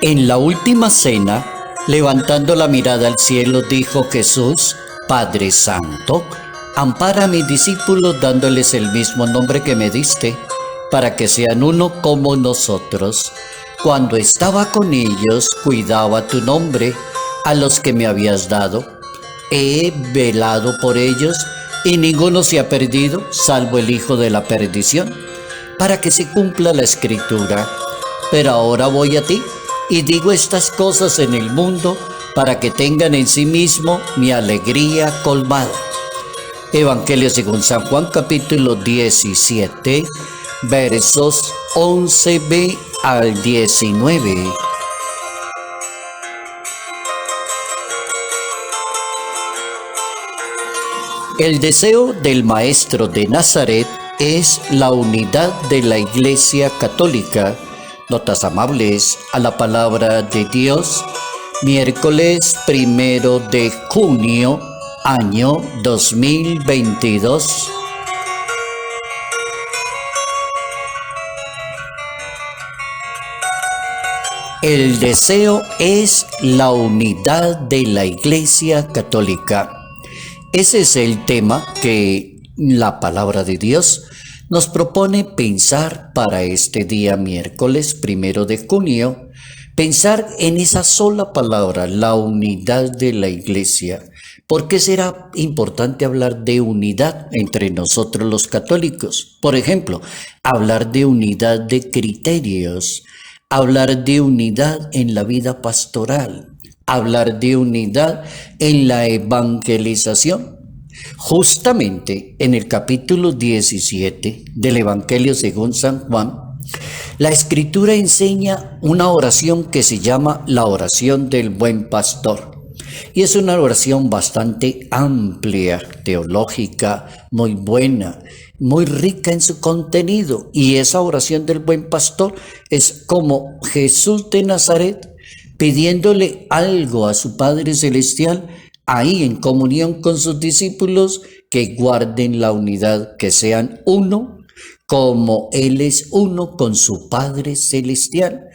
En la última cena, levantando la mirada al cielo, dijo Jesús: Padre Santo, ampara a mis discípulos dándoles el mismo nombre que me diste, para que sean uno como nosotros. Cuando estaba con ellos, cuidaba tu nombre, a los que me habías dado. He velado por ellos, y ninguno se ha perdido, salvo el hijo de la perdición, para que se cumpla la escritura. Pero ahora voy a ti, y digo estas cosas en el mundo, para que tengan en sí mismo mi alegría colmada. Evangelio según San Juan, capítulo 17, versos 11b al 19. El deseo del Maestro de Nazaret es la unidad de la Iglesia Católica. Notas amables a la palabra de Dios, miércoles 1 de junio, año 2022. El deseo es la unidad de la Iglesia Católica. Ese es el tema que la palabra de Dios nos propone pensar para este día miércoles 1 de junio, pensar en esa sola palabra, la unidad de la Iglesia. ¿Por qué será importante hablar de unidad entre nosotros los católicos? Por ejemplo, hablar de unidad de criterios, hablar de unidad en la vida pastoral, hablar de unidad en la evangelización. Justamente en el capítulo 17 del Evangelio según San Juan, la Escritura enseña una oración que se llama la oración del buen pastor. Y es una oración bastante amplia, teológica, muy buena, muy rica en su contenido. Y esa oración del buen pastor es como Jesús de Nazaret pidiéndole algo a su Padre Celestial, ahí en comunión con sus discípulos, que guarden la unidad, que sean uno, como Él es uno con su Padre Celestial.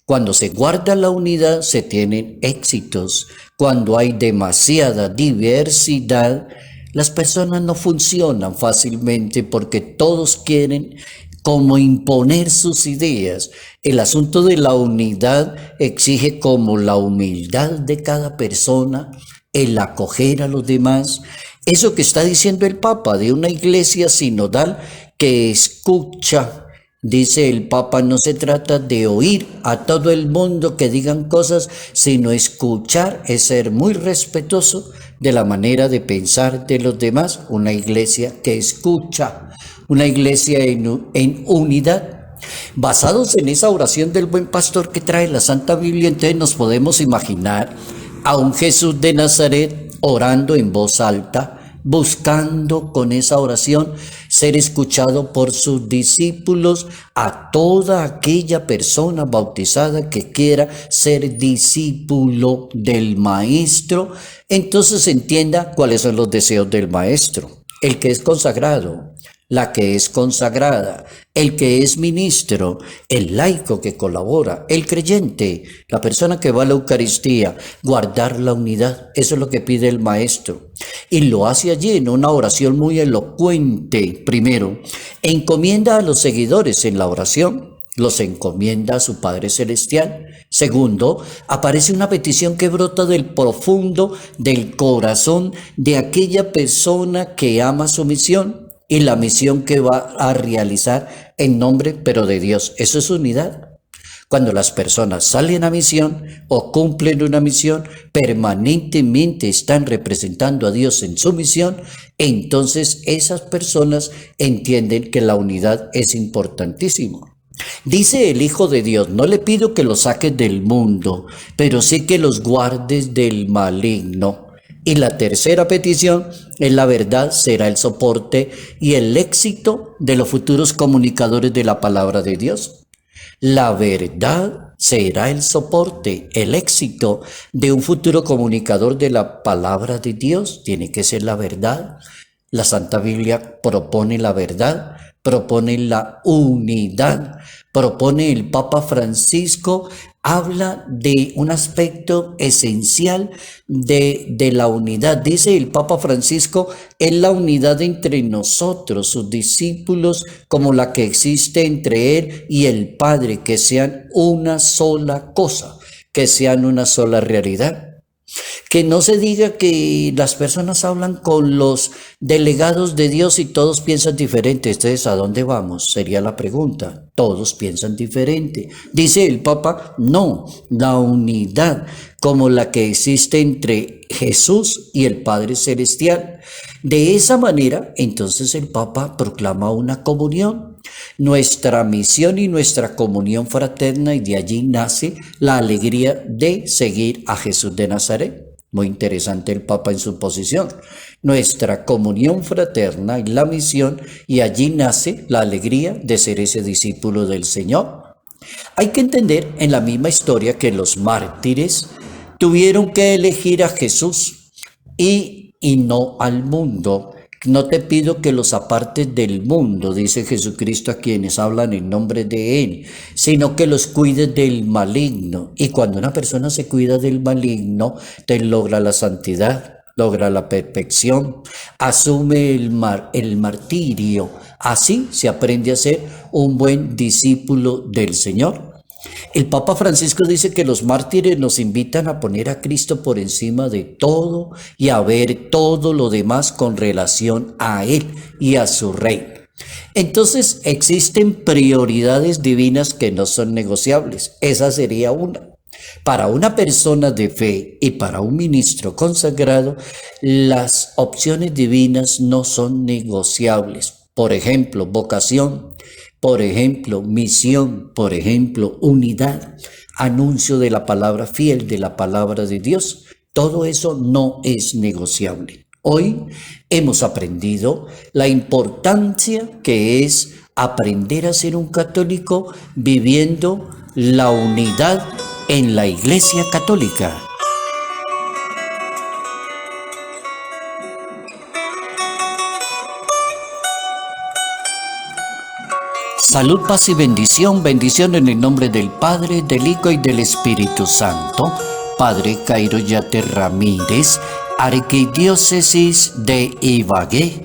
Cuando se guarda la unidad, se tienen éxitos. Cuando hay demasiada diversidad, las personas no funcionan fácilmente porque todos quieren como imponer sus ideas. El asunto de la unidad exige como la humildad de cada persona, el acoger a los demás. Eso que está diciendo el Papa de una iglesia sinodal que escucha. Dice el Papa, no se trata de oír a todo el mundo que digan cosas, sino escuchar, es ser muy respetuoso de la manera de pensar de los demás. Una iglesia que escucha, una iglesia en unidad. Basados en esa oración del buen pastor que trae la Santa Biblia, entonces nos podemos imaginar a un Jesús de Nazaret orando en voz alta, buscando con esa oración ser escuchado por sus discípulos, a toda aquella persona bautizada que quiera ser discípulo del Maestro. Entonces entienda cuáles son los deseos del Maestro. El que es consagrado, la que es consagrada, el que es ministro, el laico que colabora, el creyente, la persona que va a la Eucaristía, guardar la unidad. Eso es lo que pide el Maestro. Y lo hace allí en una oración muy elocuente. Primero, encomienda a los seguidores en la oración, los encomienda a su Padre Celestial. Segundo, aparece una petición que brota del profundo del corazón de aquella persona que ama su misión y la misión que va a realizar en nombre pero de Dios. Eso es unidad. Cuando las personas salen a misión o cumplen una misión, permanentemente están representando a Dios en su misión, entonces esas personas entienden que la unidad es importantísimo. Dice el Hijo de Dios, no le pido que los saques del mundo, pero sí que los guardes del maligno. Y la tercera petición es la verdad será el soporte y el éxito de los futuros comunicadores de la palabra de Dios. La verdad será el soporte, el éxito de un futuro comunicador de la palabra de Dios. Tiene que ser la verdad. La Santa Biblia propone la verdad, propone la unidad, propone el Papa Francisco habla de un aspecto esencial de la unidad. Dice el Papa Francisco, es la unidad entre nosotros, sus discípulos, como la que existe entre Él y el Padre, que sean una sola cosa, que sean una sola realidad. Que no se diga que las personas hablan con los delegados de Dios y todos piensan diferente. Entonces, ¿a dónde vamos? Sería la pregunta. Todos piensan diferente. Dice el Papa, no, la unidad como la que existe entre Jesús y el Padre Celestial. De esa manera, entonces el Papa proclama una comunión, nuestra misión y nuestra comunión fraterna, y de allí nace la alegría de seguir a Jesús de Nazaret. Muy interesante el Papa en su posición. Nuestra comunión fraterna y la misión, y allí nace la alegría de ser ese discípulo del Señor. Hay que entender en la misma historia que los mártires tuvieron que elegir a Jesús y no al mundo. No te pido que los apartes del mundo, dice Jesucristo a quienes hablan en nombre de Él, sino que los cuides del maligno. Y cuando una persona se cuida del maligno, te logra la santidad, logra la perfección, asume el martirio. Así se aprende a ser un buen discípulo del Señor. El Papa Francisco dice que los mártires nos invitan a poner a Cristo por encima de todo y a ver todo lo demás con relación a Él y a su reino. Entonces existen prioridades divinas que no son negociables. Esa sería una. Para una persona de fe y para un ministro consagrado, las opciones divinas no son negociables. Por ejemplo, vocación. Por ejemplo, misión, por ejemplo, unidad, anuncio de la palabra fiel, de la palabra de Dios. Todo eso no es negociable. Hoy hemos aprendido la importancia que es aprender a ser un católico viviendo la unidad en la Iglesia Católica. Salud, paz y bendición. Bendición en el nombre del Padre, del Hijo y del Espíritu Santo. Padre Cairo Yate Ramírez, Arquidiócesis de Ibagué.